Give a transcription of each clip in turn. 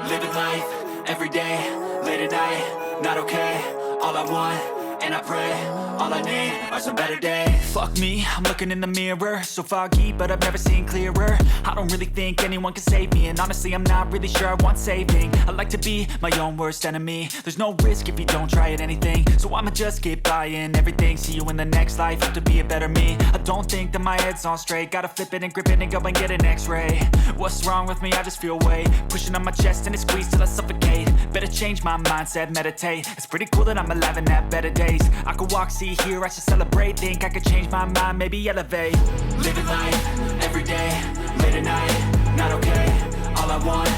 Living life, everyday, late at night, not okay. All I want, and I pray, all I need are some better days. Fuck me, I'm looking in the mirror, so foggy, but I've never seen clearer. I don't really think anyone can save me, and honestly I'm not really sure I want saving. I like to be my own worst enemy. There's no risk if you don't try at anything, so I'ma just keep buying everything. See you in the next life, hope to be a better me. I don't think that my head's on straight, gotta flip it and grip it and go and get an x-ray. What's wrong with me? I just feel weight pushing on my chest and it squeezes till I suffocate. Better change my mindset, meditate. It's pretty cool that I'm alive and have better days. I could walk, see, hear, I should celebrate. Think I could change my mind, maybe elevate. Living life, everyday, late at night, not okay. All I want,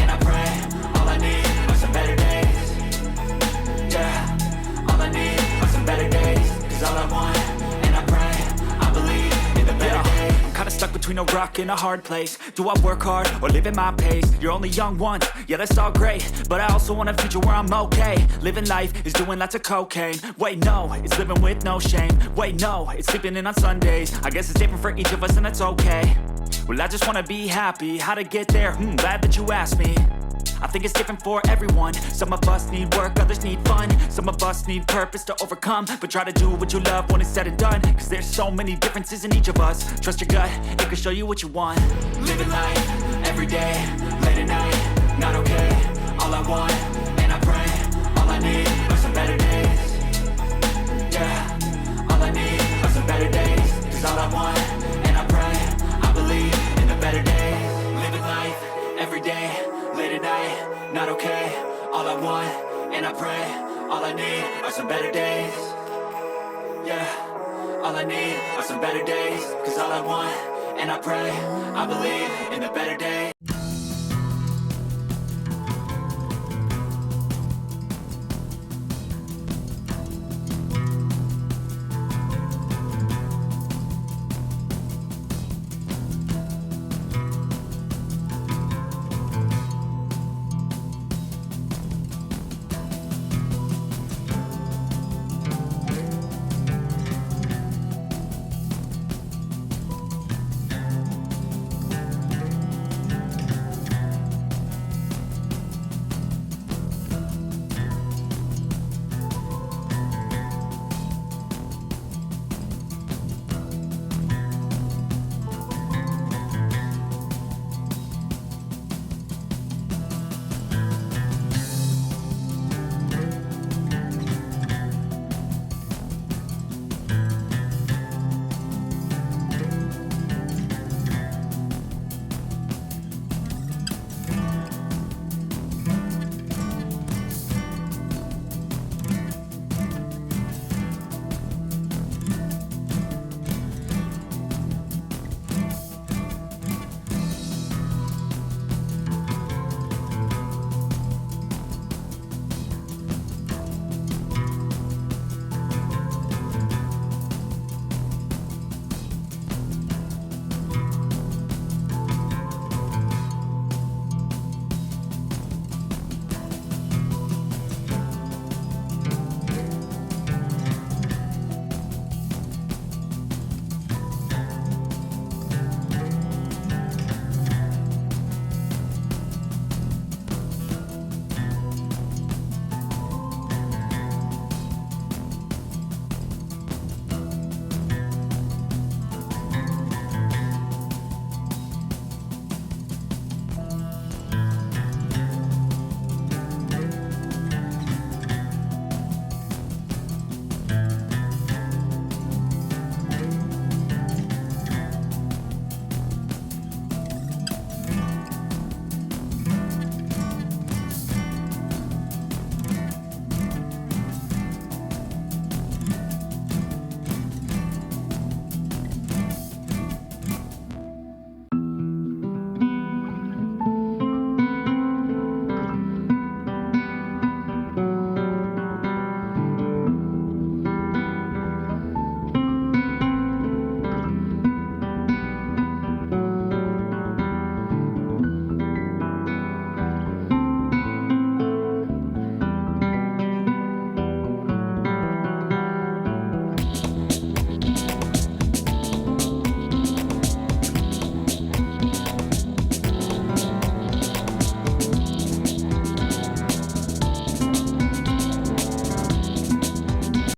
and I pray, all I need are some better days. Yeah, all I need are some better days. Cause all I want, and I pray, I believe in the better days. I'm kinda stuck between a rock and a hard place. Do I work hard or live at my pace? You're only young once, yeah that's all great, but I also want a future where I'm okay. Living life is doing lots of cocaine. Wait no, it's living with no shame. Wait no, it's sleeping in on Sundays. I guess it's different for each of us and that's okay. Well I just wanna be happy, how to get there? Glad that you asked me. I think it's different for everyone. Some of us need work, others need fun. Some of us need purpose to overcome. But try to do what you love when it's said and done. Cause there's so many differences in each of us. Trust your gut, it can show you what you want. Living life, everyday, late at night, not okay. All I want, and I pray, all I need are some better days. Yeah, all I need are some better days. Cause all I want, and I pray, I believe in the better days. Living life, everyday, late at night, not okay. All I want, and I pray, all I need are some better days. Yeah, all I need are some better days. Cause all I want, and I pray, I believe in the better days.